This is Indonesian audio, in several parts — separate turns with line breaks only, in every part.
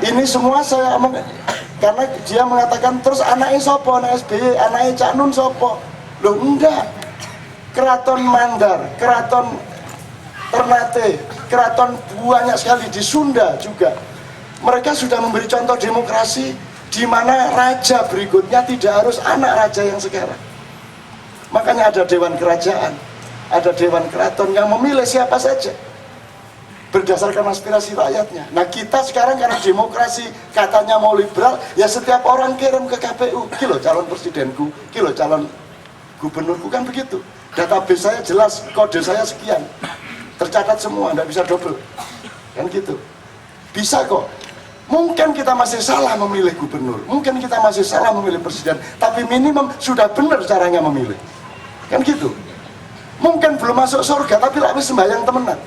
Ini semua saya omong karena dia mengatakan terus anaknya sopo, anak SBY, anaknya Cak Nun sopo. Loh enggak. Keraton Mandar, Keraton Ternate, keraton banyak sekali di Sunda juga. Mereka sudah memberi contoh demokrasi di mana raja berikutnya tidak harus anak raja yang sekarang. Makanya ada dewan kerajaan, ada dewan keraton yang memilih siapa saja berdasarkan aspirasi rakyatnya. Nah kita sekarang karena demokrasi katanya mau liberal, ya setiap orang kirim ke KPU, kilo calon presidenku, kilo calon gubernurku, kan begitu. Database saya jelas, kode saya sekian, tercatat semua, nggak bisa double, kan gitu. Bisa kok. Mungkin kita masih salah memilih gubernur, mungkin kita masih salah memilih presiden, tapi minimum sudah benar caranya memilih, kan gitu. Mungkin belum masuk surga, tapi lagi sembahyang temenan,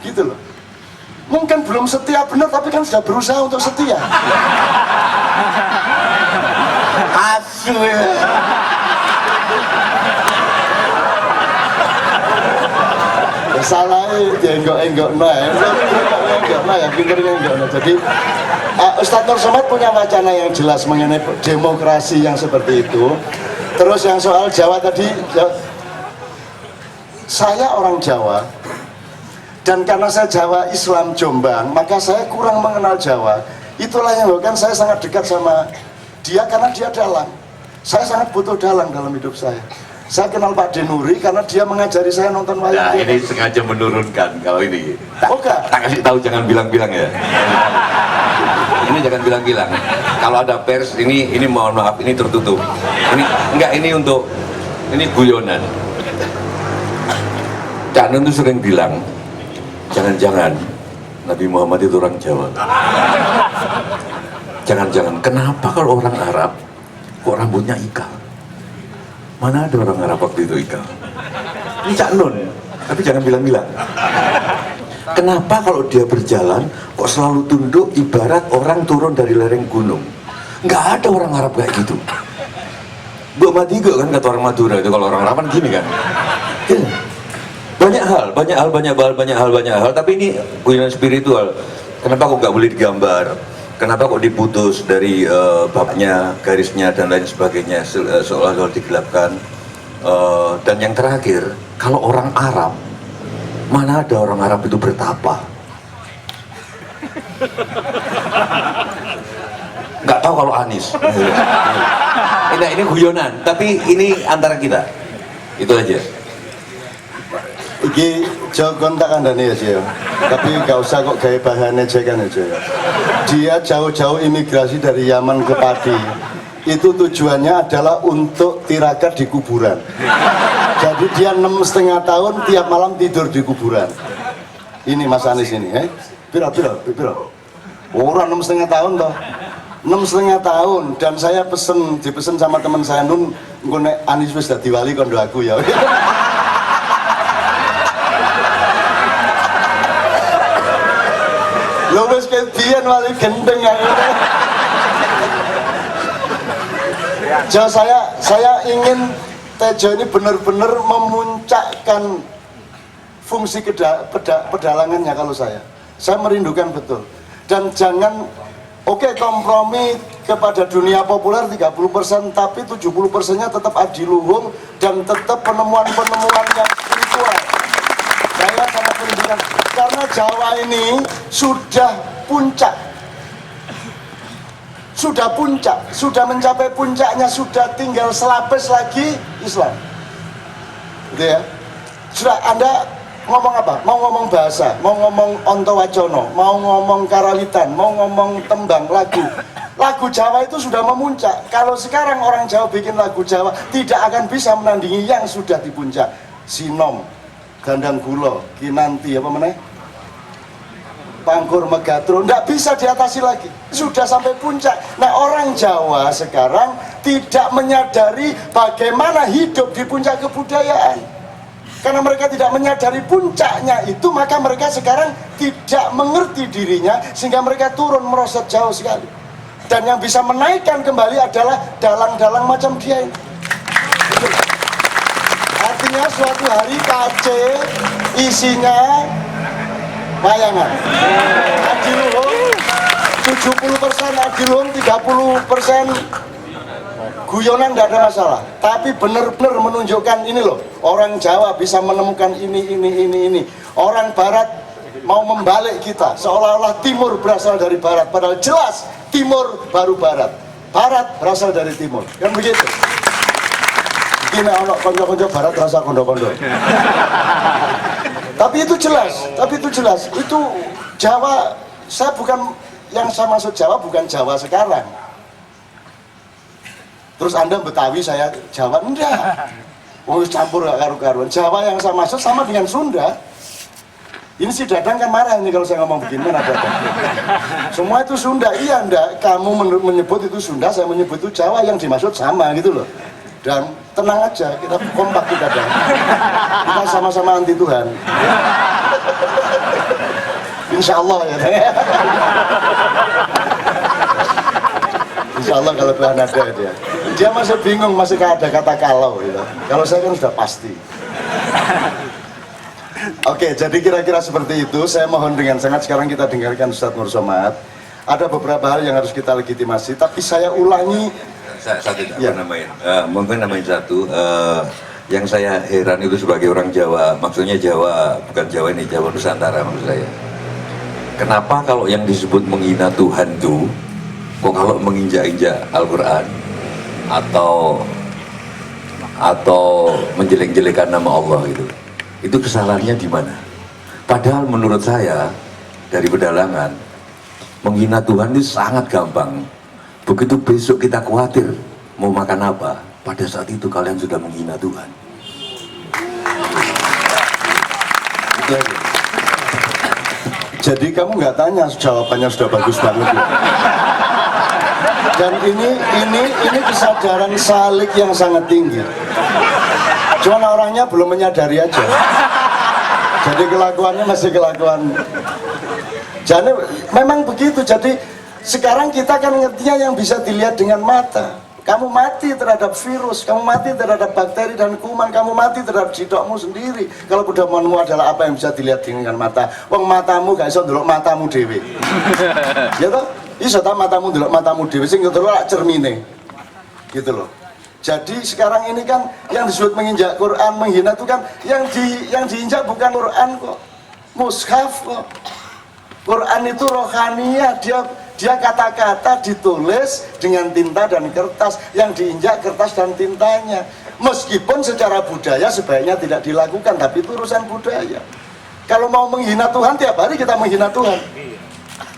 gitu loh. Mungkin belum setia benar, tapi kan sudah berusaha untuk setia. Asu ya. Salah enggak ya pinternya enggak. Jadi Ustadz Nur Somad punya wacana yang jelas mengenai demokrasi yang seperti itu. Terus yang soal Jawa tadi, saya orang Jawa dan karena saya Jawa Islam Jombang, maka saya kurang mengenal Jawa. Itulah yang bahkan saya sangat dekat sama dia karena dia dalang. Saya sangat butuh dalang dalam hidup saya. Saya kenal Pak Denuri karena dia mengajari saya nonton wayang.
Nah, ini sengaja menurunkan kalau ini.
Tak
kasih tahu, jangan bilang-bilang ya. Ini jangan bilang-bilang. Kalau ada pers ini mohon maaf, ini tertutup. Ini enggak, ini guyonan. Cak Nun itu sering bilang, jangan-jangan Nabi Muhammad itu orang Jawa. Jangan-jangan, kenapa kalau orang Arab kok rambutnya ikal? Mana ada orang Arab waktu itu ikal? Ini Cak Nun, tapi jangan bilang-bilang. Kenapa kalau dia berjalan kok selalu tunduk ibarat orang turun dari lereng gunung? Nggak ada orang Arab kayak gitu. Mbok Matigo kan kata orang Madura itu, kalau orang Arab kan gini kan. Banyak hal, tapi ini guyonan spiritual. Kenapa kok nggak boleh digambar? Kenapa kok diputus dari babnya, garisnya dan lain sebagainya, seolah-olah digelapkan. Dan yang terakhir, kalau orang Arab, mana ada orang Arab itu bertapa? Nggak tahu kalau Anies. Ini guyonan, tapi ini antara kita. Itu aja.
Iki Jokon tak kandani aja ya. Tapi gak usah kok gaya bahannya jekan aja ya. Dia jauh-jauh imigrasi dari Yaman ke Padi. Itu tujuannya adalah untuk tirakat di kuburan. Jadi dia 6,5 tahun tiap malam tidur di kuburan. Ini Mas Anies ini, Piro. Orang 6,5 tahun toh. 6,5 tahun dan saya dipesen sama teman saya, Nun, engko nek Anies wis dadi wali kondo aku ya. Lo wis kebiyen wali gendeng ya. Jadi saya ingin Tejo ini benar-benar memuncakkan fungsi pedalangannya kalau saya merindukan betul. Dan jangan kompromi kepada dunia populer 30%, tapi 70%-nya tetap adiluhung dan tetap penemuan-penemuan yang spiritual. Saya sangat merindukan karena Jawa ini sudah puncak, sudah mencapai puncaknya, sudah tinggal selapis lagi Islam, gitu ya. Sudah, Anda ngomong apa? Mau ngomong bahasa, mau ngomong Ontowacono, mau ngomong karawitan, mau ngomong tembang, lagu Jawa itu sudah memuncak. Kalau sekarang orang Jawa bikin lagu Jawa, tidak akan bisa menandingi yang sudah di puncak. Sinom, Gandang Gulo, Kinanti, apa meneh? Pangkur Megatro, tidak bisa diatasi lagi, sudah sampai puncak. Nah, orang Jawa sekarang tidak menyadari bagaimana hidup di puncak kebudayaan. Karena mereka tidak menyadari puncaknya itu, maka mereka sekarang tidak mengerti dirinya, sehingga mereka turun merosot jauh sekali. Dan yang bisa menaikkan kembali adalah dalang-dalang macam dia ini. Artinya suatu hari KC isinya wayangan, adiluhung, 70% adilum, 30% guyonan, tidak ada masalah. Tapi benar-benar menunjukkan ini loh, orang Jawa bisa menemukan ini. Orang Barat mau membalik kita, seolah-olah Timur berasal dari Barat, padahal jelas Timur baru Barat, Barat berasal dari Timur, kan begitu. Gini ono konco-konco Barat rasa kondo-kondo. Tapi itu jelas, itu Jawa. Saya bukan, yang saya maksud Jawa bukan Jawa sekarang. Terus Anda Betawi, saya Jawa, enggak. Oh, campur gak karu-karuan. Jawa yang saya maksud sama dengan Sunda. Ini si Dadang kan marah ini kalau saya ngomong begini, mana Dadang. Semua itu Sunda, iya enggak. Kamu menyebut itu Sunda, saya menyebut itu Jawa, yang dimaksud sama gitu loh. Dan tenang aja, kita kompak kita Dadang. Kita sama-sama anti Tuhan. Insya Allah ya. Insya Allah kalau Tuhan ada dia masih bingung, masih ada kata kalau gitu. Kalau saya kan sudah pasti. Oke, jadi kira-kira seperti itu. Saya mohon dengan sangat sekarang kita dengarkan Ustadz Nur Somad. Ada beberapa hal yang harus kita legitimasi, tapi saya ulangi.
Saya tidak ya. Nambahin. Mungkin nambahin satu. Yang saya heran itu sebagai orang Jawa, maksudnya Jawa, bukan Jawa ini, Jawa Nusantara maksud saya. Kenapa kalau yang disebut menghina Tuhan itu, kok kalau menginjak-injak Al-Quran atau menjelek-jelekan nama Allah gitu, itu kesalahannya di mana? Padahal menurut saya dari pedalangan, menghina Tuhan itu sangat gampang. Begitu besok kita khawatir mau makan apa, pada saat itu kalian sudah menghina Tuhan. Itu aja.
Jadi kamu nggak tanya, jawabannya sudah bagus banget ya. Dan ini kesadaran salik yang sangat tinggi. Cuman orangnya belum menyadari aja. Jadi kelakuannya masih kelakuan. Jadi memang begitu. Jadi sekarang kita kan ngertinya yang bisa dilihat dengan mata. Kamu mati terhadap virus, kamu mati terhadap bakteri dan kuman, kamu mati terhadap jidokmu sendiri. Kalau pedomanmu adalah apa yang bisa dilihat dengan mata. Wong matamu gak iso ndelok matamu dhewe. Ya toh? Iso ta matamu ndelok matamu dhewe sing ndelok cermine. Gitu loh. Jadi sekarang ini kan yang disebut menginjak Quran, menghina itu kan yang diinjak bukan Quran kok. Mushaf kok. Quran itu rohaniyah, dia kata-kata ditulis dengan tinta dan kertas, yang diinjak kertas dan tintanya. Meskipun secara budaya sebaiknya tidak dilakukan, tapi itu urusan budaya. Kalau mau menghina Tuhan, tiap hari kita menghina Tuhan.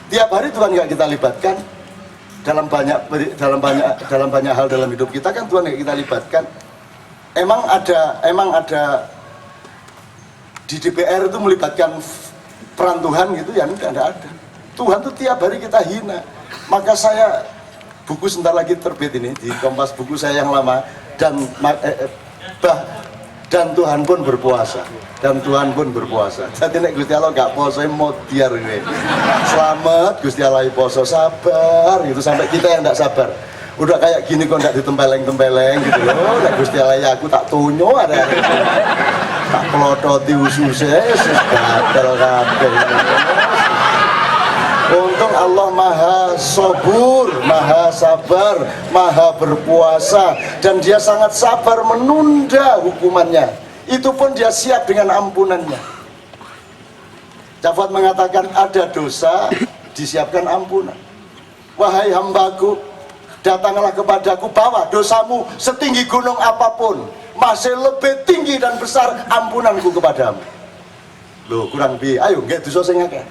Tiap hari Tuhan nggak kita libatkan dalam banyak hal dalam hidup kita, kan Tuhan nggak kita libatkan. Emang ada di DPR itu melibatkan peran Tuhan gitu ya? Enggak ada. Tuhan tuh tiap hari kita hina. Maka saya, buku sebentar lagi terbit ini di Kompas buku saya yang lama, dan Tuhan pun berpuasa. Dan Tuhan pun berpuasa. Jadi nek Gusti Allah gak poso mau diar gue. Selamat Gusti Allah poso, sabar gitu, sampai kita yang gak sabar. Udah kayak gini kok gak ditempeleng-tempeleng gitu loh. Nek Gusti Allah ya aku tak tunyo ada. Tak pelototi ususnya, gatel kabeh. Untung Allah maha sabur, maha sabar, maha berpuasa, dan dia sangat sabar menunda hukumannya. Itu pun dia siap dengan ampunannya. Jafat mengatakan ada dosa, disiapkan ampunan. Wahai hambaku, datanglah kepadaku, bawa dosamu setinggi gunung apapun, masih lebih tinggi dan besar ampunanku kepadamu. Loh kurang bi, ayo nggak dosa sing akeh.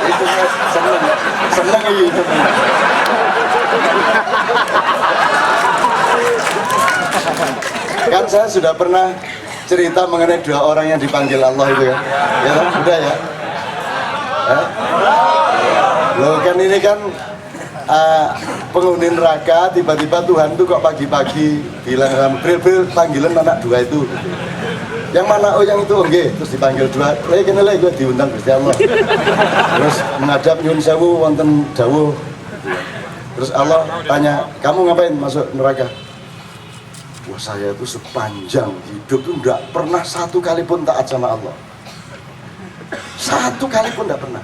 Itu seneng ini. Kan saya sudah pernah cerita mengenai 2 orang yang dipanggil Allah itu ya. Ya kan? Udah ya. Loh kan ini kan penghuni neraka, tiba-tiba Tuhan tuh kok pagi-pagi bilang sama Bril panggilan anak 2 itu. Yang mana? Oh yang itu, oke. Terus dipanggil 2, lagi kena lagi gue diundang Gusti Allah. Terus menghadap nyun sewu wonten dawuh. Terus Allah tanya, kamu ngapain masuk neraka? Wah saya itu sepanjang hidup tuh enggak pernah 1 kali pun taat sama Allah. Satu kali pun tidak pernah.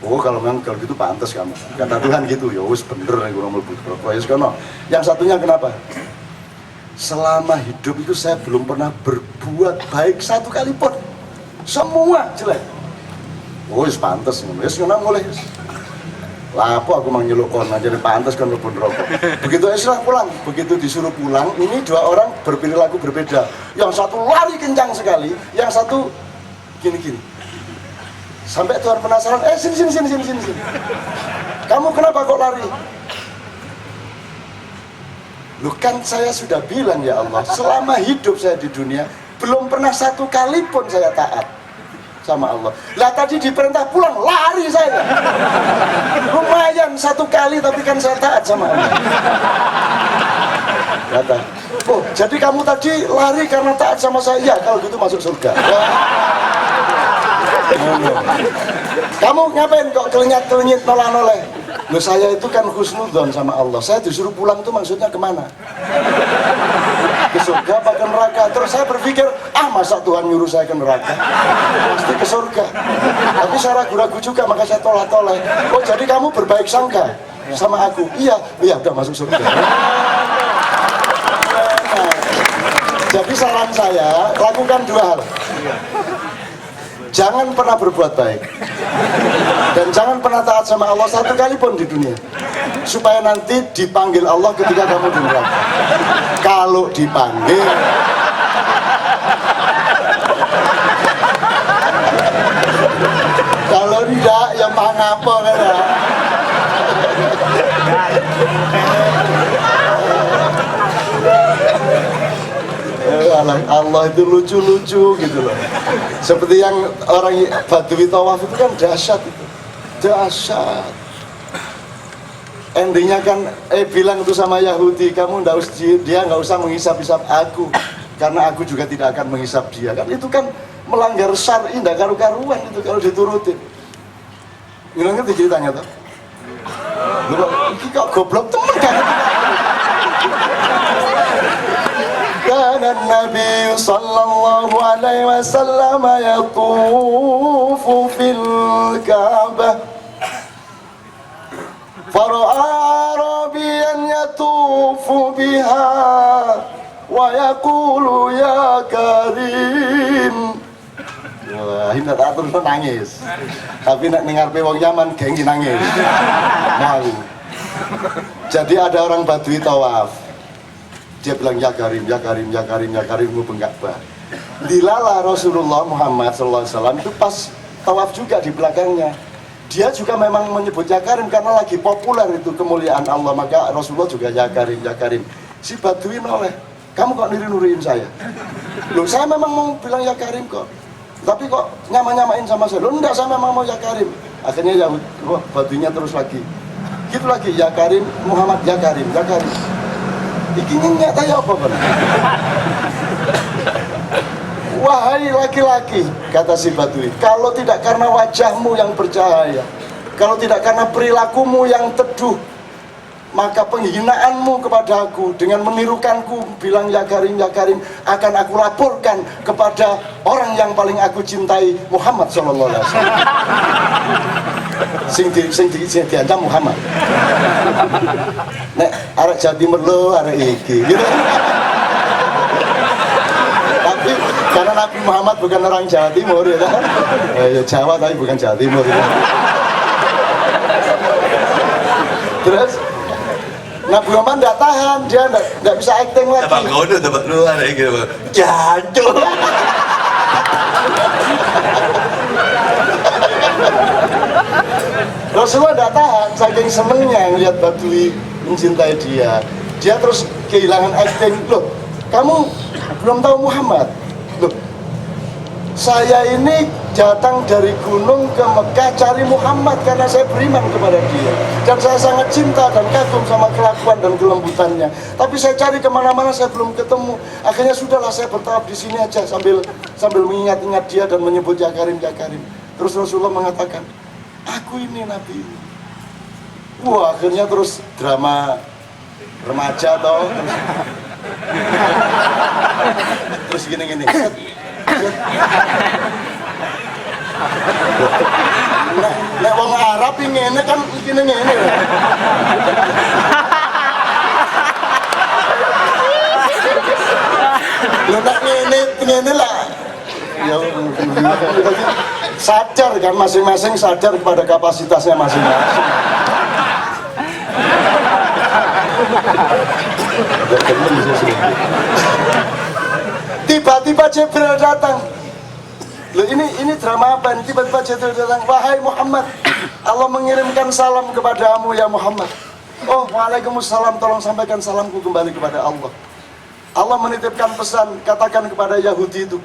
Oh kalau memang kalau gitu pantas kamu, kata Tuhan gitu. Ya wis bener aku nomor rokok. Yang satunya kenapa? Selama hidup itu saya belum pernah berbuat baik satu kali pun. Semua jelek. Oh wis pantas, wis ngono mulai. Lah apa aku mang nyeluk kon aja pantas kan mlebu rokok. Begitu Esra pulang, begitu disuruh pulang, ini dua orang berperilaku berbeda. Yang satu lari kencang sekali, yang satu gini-gini. Sampai Tuhan penasaran, sini. Kamu kenapa kok lari? Loh kan saya sudah bilang ya Allah, selama hidup saya di dunia, belum pernah satu kali pun saya taat sama Allah. Lah tadi diperintah pulang, lari saya. Lumayan satu kali, tapi kan saya taat sama Allah. Kata, oh jadi kamu tadi lari karena taat sama saya? Ya, kalau gitu masuk surga. Kamu ngapain kok kelenyat-kelenyit noleh-noleh? Loh saya itu kan husnudzon sama Allah. Saya disuruh pulang itu maksudnya kemana? Ke surga apa ke neraka? Terus saya berpikir, masa Tuhan nyuruh saya ke neraka? Pasti ke surga. Tapi saya ragu-ragu juga, maka saya toleh-toleh. Oh jadi kamu berbaik sangka sama aku? Iya udah masuk surga. Jadi saran saya, lakukan dua hal. Jangan pernah berbuat baik dan jangan pernah taat sama Allah satu kali pun di dunia, supaya nanti dipanggil Allah ketika kamu di neraka. Kalau dipanggil, kalau tidak ya mangapa kan ya. Allah itu lucu-lucu gitu loh. Seperti yang orang Badui Tawaf itu kan dahsyat itu. Dahsyat. Endingnya kan bilang itu sama Yahudi, dia nggak usah menghisap-hisap aku, karena aku juga tidak akan menghisap dia. Kan itu kan melanggar syar'i, nggak karu-karuan itu kalau diturutin. Ngerti ceritanya tuh? Ini kok goblok temen kan? كان النبي صلى الله عليه وسلم يطوف في الكعبة فرأى أعرابيا يطوف بها ويقول يا كريم. Wah, ini tak terus nangis. Tapi nak ngarepe wong Yaman gengsi nangis. Malu. Jadi ada orang Badui tawaf. Dia bilang ya Karim, ya Karim, ya Karim, ya Karim, ngubeng Ka'bah. Dilala Rasulullah Muhammad SAW itu pas tawaf juga di belakangnya. Dia juga memang menyebut ya Karim karena lagi populer itu kemuliaan Allah. Maka Rasulullah juga ya Karim, ya Karim. Si Badui noleh, kamu kok nuri-nuriin saya? Loh saya memang mau bilang ya Karim kok. Tapi kok nyama-nyamain sama saya? Loh enggak, saya memang mau ya Karim. Akhirnya ya Baduinya terus lagi. Gitu lagi, ya Karim, Muhammad ya Karim, ya Karim. Iki nyenyak tanya apa kan? Wahai laki-laki, kata si Badui, kalau tidak karena wajahmu yang bercahaya, kalau tidak karena perilakumu yang teduh, maka penghinaanmu kepada aku dengan menirukanku bilang ya Karim akan aku laporkan kepada orang yang paling aku cintai, Muhammad sallallahu alaihi wasallam. Sing diancam Muhammad. Nek arek Jawa Timur lo arek iki gitu. Tapi karena Nabi Muhammad bukan orang Jawa Timur ya kan? Ya Jawa tapi bukan Jawa Timur ya. Terus Nabi Muhammad nggak tahan, dia nggak bisa acting lagi.
Tebak kode, tebak luar ya gitu. Jancuk.
Rasulullah nggak tahan, saking senengnya ngeliat Badui mencintai dia. Dia terus kehilangan acting. Loh, kamu belum tahu Muhammad? Loh, saya ini datang dari gunung ke Mekah cari Muhammad karena saya beriman kepada dia dan saya sangat cinta dan kagum sama kelakuan dan kelembutannya. Tapi saya cari kemana-mana saya belum ketemu. Akhirnya sudahlah saya bertahap di sini aja sambil mengingat-ingat dia dan menyebut ya Karim, ya Karim. Terus Rasulullah mengatakan, aku ini Nabi. Wah, akhirnya terus drama remaja toh. Terus gini-gini. Nek wong Arab iki ngene kan iki ngene. Lho nek ngene lah. Ya sadar kan masing-masing sadar kepada kapasitasnya masing-masing. Tiba-tiba Jibril datang. Loh ini drama apa? Tiba-tiba Jibril datang. Wahai Muhammad, Allah mengirimkan salam kepadamu ya Muhammad. Oh, waalaikumsalam, tolong sampaikan salamku kembali kepada Allah. Allah menitipkan pesan, katakan kepada Yahudi itu,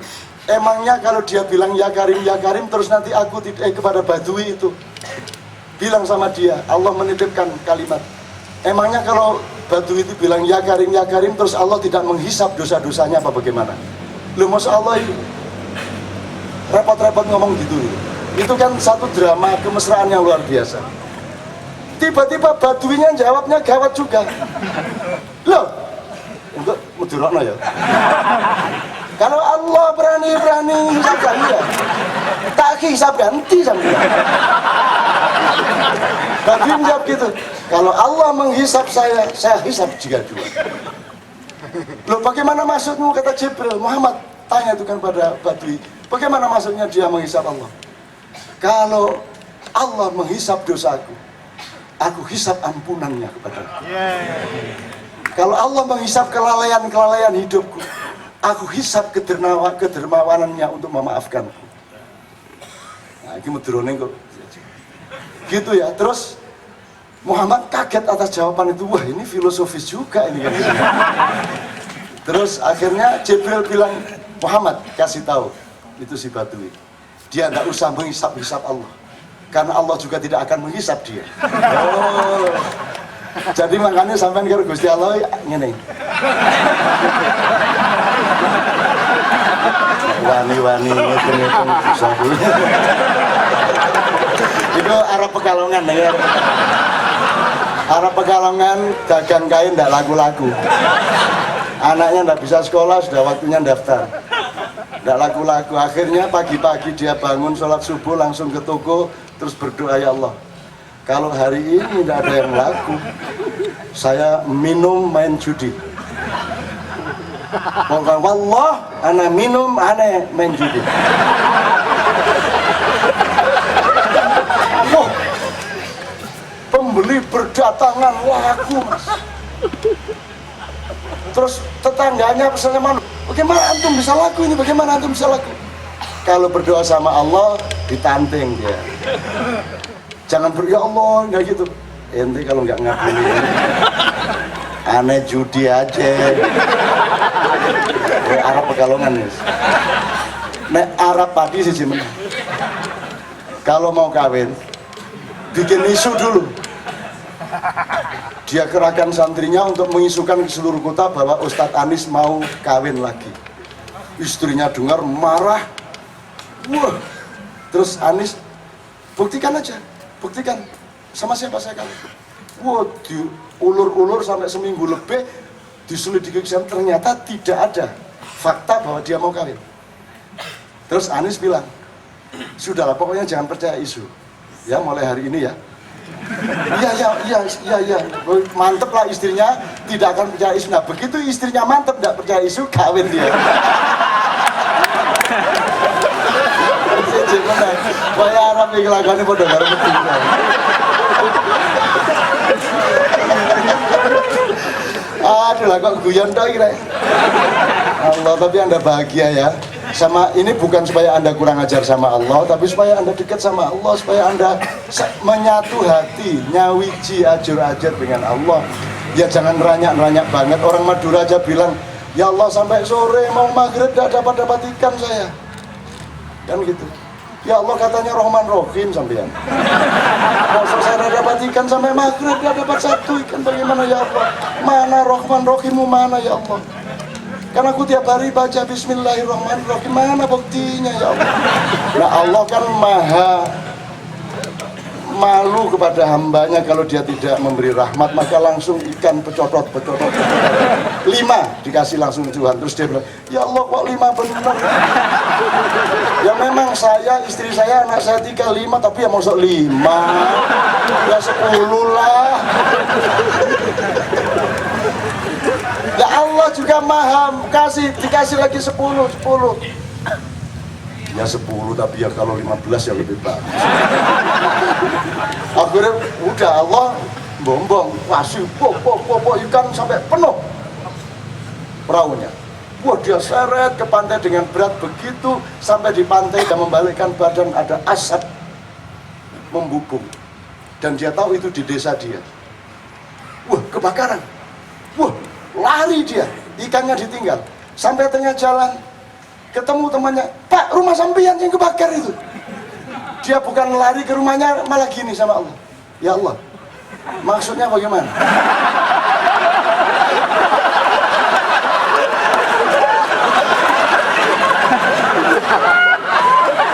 emangnya kalau dia bilang ya Karim, terus nanti aku kepada Badui itu bilang sama dia, Allah menitipkan kalimat, emangnya kalau Badui itu bilang ya Karim, terus Allah tidak menghisap dosa-dosanya apa bagaimana? Loh, Masya Allah itu repot-repot ngomong gitu. Itu kan satu drama kemesraan yang luar biasa. Tiba-tiba Baduinya jawabnya gawat juga. Loh, untuk mudurokno ya. Kalau Allah berani hisap saya, tak hisap ganti sampai. Baduin jawab gitu. Kalau Allah menghisap saya hisap juga. Loh, bagaimana maksudmu, kata Jibril? Muhammad tanya itu kan pada Badui, bagaimana maksudnya dia menghisap Allah? Kalau Allah menghisap dosaku, aku hisap ampunannya kepada-Nya. Kalau Allah menghisap kelalaian hidupku, aku hisap kedermawanannya untuk memaafkanku. Nah, ini mudurone kok. Gitu ya. Terus Muhammad kaget atas jawaban itu. Wah, ini filosofis juga ini kan. Terus akhirnya Jibril bilang, Muhammad kasih tahu itu si Badui, dia tidak usah menghisap Allah, karena Allah juga tidak akan menghisap dia. Oh, jadi makanya sampai ke Gusti Allah ngene. Wani-wani ngeten-ngeten susah. Itu Arab Pekalongan ya. Arab Pekalongan dagang kain tidak laku-laku. Anaknya tidak bisa sekolah, sudah waktunya daftar. Tidak laku-laku. Akhirnya pagi-pagi dia bangun sholat subuh langsung ke toko, terus berdoa, ya Allah, kalau hari ini tidak ada yang laku, saya minum main judi. Pokoknya wallah, ana minum, ana main judi. Wah, pembeli berdatangan laku, Mas. Terus tetangganya pesannya mana? Bagaimana antum bisa laku ini? Bagaimana antum bisa laku? Kalau berdoa sama Allah, ditanteng dia. Jangan ya Allah, nggak gitu. Ente kalau nggak ngabuli, aneh judi aja. Arab Pekalongan nih. Nek Arab padi sih menang. Kalau mau kawin, bikin isu dulu. Dia kerahkan santrinya untuk mengisukan ke seluruh kota bahwa Ustadz Anis mau kawin lagi. Istrinya dengar marah. Wah, terus Anis, buktikan aja, buktikan sama siapa saya kawin. Wah, diulur-ulur sampai seminggu lebih, diselidiki ternyata tidak ada fakta bahwa dia mau kawin. Terus Anis bilang, sudahlah pokoknya jangan percaya isu. Ya mulai hari ini ya. Iya, mantep lah istrinya tidak akan percaya isu. Nah begitu istrinya mantep tidak percaya isu, kawin dia. Wah Arab yang lakukan pada baru betul. Aduh lah kok guyon toh kira. Allah, tapi Anda bahagia ya. Sama ini bukan supaya Anda kurang ajar sama Allah, tapi supaya Anda dekat sama Allah, supaya Anda menyatu hati, nyawiji ajur-ajur dengan Allah. Ya jangan ranyak-ranyak banget. Orang Madura aja bilang, ya Allah sampai sore mau maghrib gak dapat ikan saya. Kan gitu. Ya Allah katanya Rahman Rahim sampean. Kalau saya dapat ikan sampai maghrib gak dapat satu ikan, bagaimana ya Allah? Mana Rahman Rahimmu mana ya Allah? Karena aku tiap hari baca Bismillahirrahmanirrahim, mana buktinya ya Allah? Nah Allah kan malu kepada hambanya kalau dia tidak memberi rahmat, maka langsung ikan pecodot 5 dikasih langsung Tuhan. Terus dia bilang, ya Allah kok 5 benar? Ya memang saya, istri saya, anak saya 3, 5, tapi ya masuk 5 ya 10 lah. Ya Allah juga maha dikasih lagi 10. Ya 10, tapi ya kalau 15 ya lebih bagus. Akhirnya udah Allah bombong, kasih ikan sampai penuh perahunya. Wah, dia seret ke pantai dengan berat, begitu sampai di pantai dan membalikkan badan ada asap membubung. Dan dia tahu itu di desa dia. Wah, kebakaran. Wah, lari dia, ikannya ditinggal. Sampai tengah jalan, ketemu temannya, Pak, rumah sampean yang kebakar itu. Dia bukan lari ke rumahnya, malah gini sama Allah, ya Allah, maksudnya bagaimana?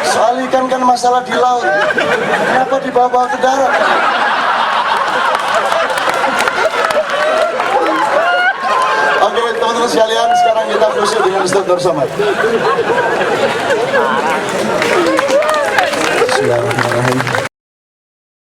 Soal ikan kan masalah di laut, kenapa dibawa ke darat? Oke teman-teman sekalian, sekarang kita khusyuk dengan Ustaz Nur Somad.